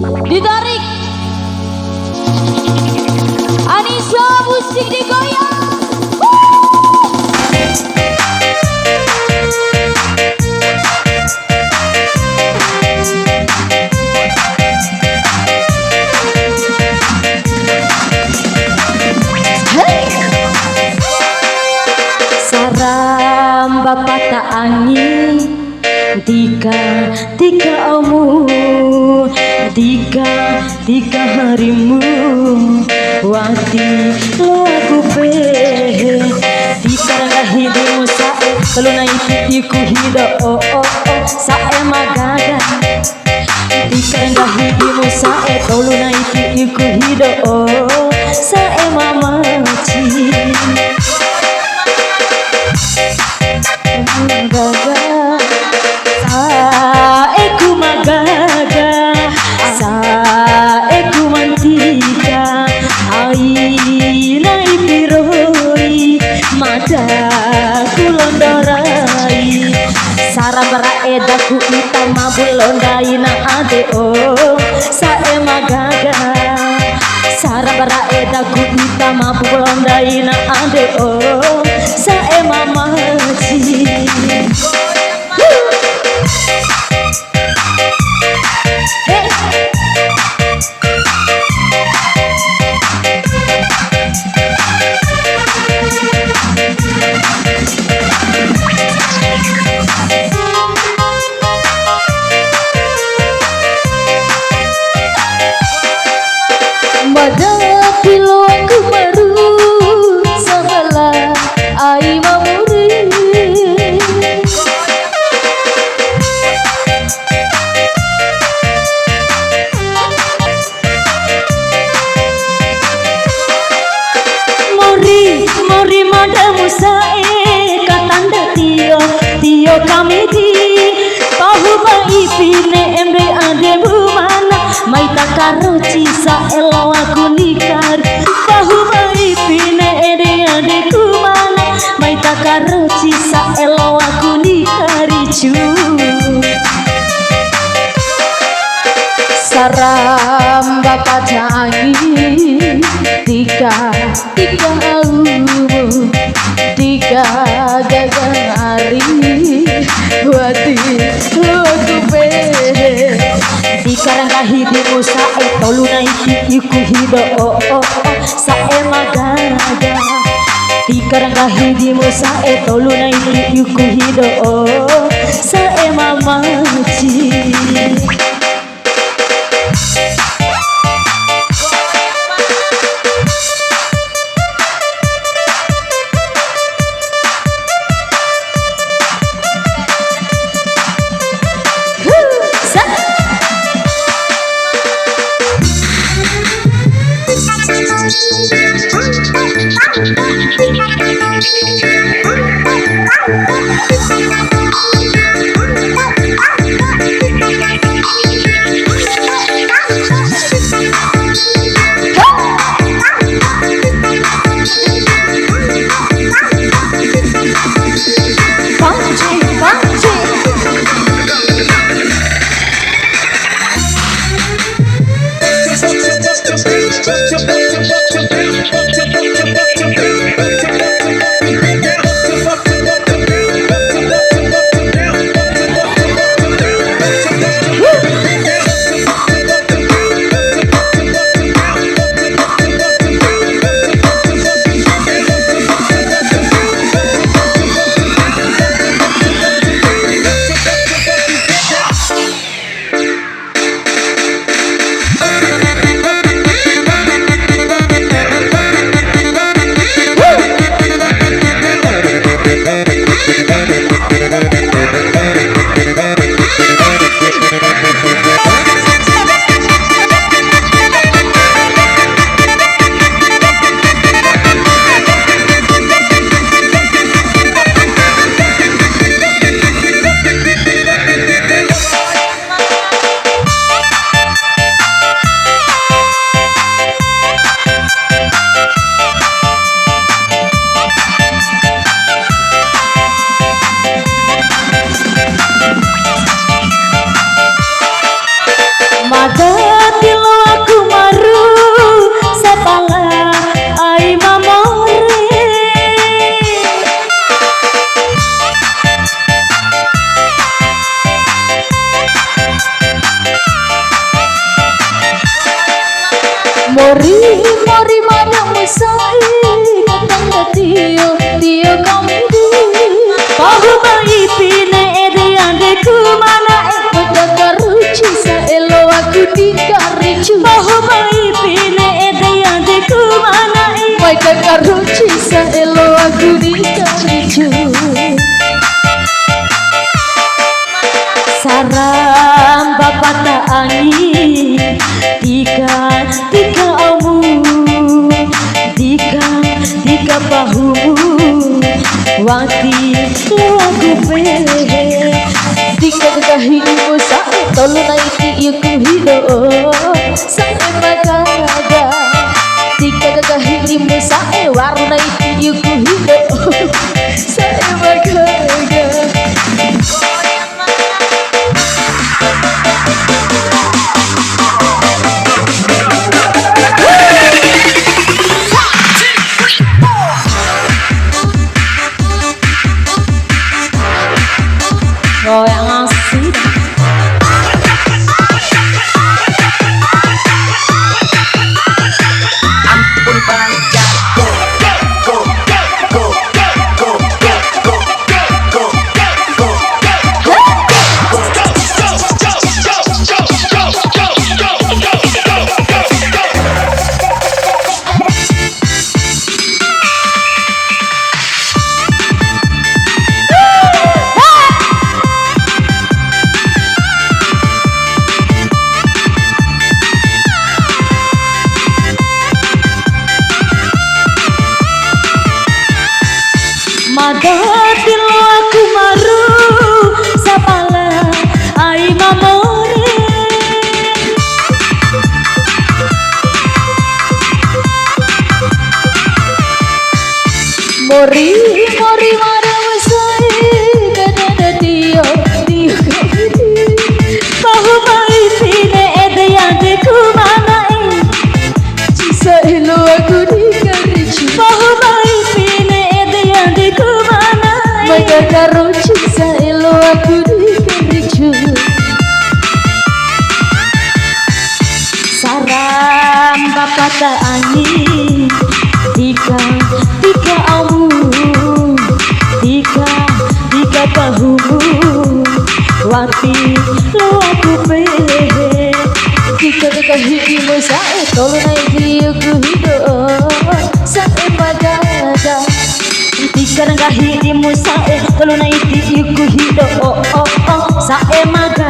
Ditarik. Anisha musik digoyang. Saram bapak tak angin tiga omu tiga harimu wati lo aku pe tiga hidimu sae telu naiki iku hido oh oh oh sae magaga tiga hidimu sae telu naiki iku hido oh sae mamaci magaga saeku magaga saeku mantika aina ipiroi mata kulondorai sarabara edaku itama bulondai na ade oh sae magaga sarabara edaku itama bulondai na ade oh sae mamaci. Madapilo aku baru sabalah ai mamuri mori madamu sae katanda tio kami di pahu bai pine emre ade bumana mai takaro cisa elo aku nikar pahu bai pine ade kumana mai takaro cisa elo aku nikari cu saram bapak jangi tiga tiga gagang hari wati aku pe dikarang kahidimu sae tolu naiki iku hido oh oh oh sae magaga dikarang kahidimu sae tolu naiki iku hido oh sae mamaci. mori madamu sai katanga tio kami di Bahubai pine ede ande kumana Maka ruci sa elo aku dikaricu Bahubai pine ede ande kumana Maka ruci sa elo aku dikaricu Saram bapata angin Tika omu Tika bahumu Wati lagu pehe Tika kakahimu sa tolu na iti yuku hido Sa emagaga Tika kakahimu sa waru na iti yuku hido Sa emagaga Oh yang asik Ampun panjat go go go go go go go go go Madatil aku maru sapala ai mamore Mori madamu sai katanga tio Bahubai pine ede ande kumana Sa elo aku dikaricu Bahubai pine ede ande kumana Maka karuci sa elo aku dikaricu Saram bapata angin Tika amu Tika bahumu Wati lo aku pehe Tika kakahimu sa tolu na iti yuku hido Sa emagaga Tika nanggahi di musa tolu na iti yuku hido Sa emaga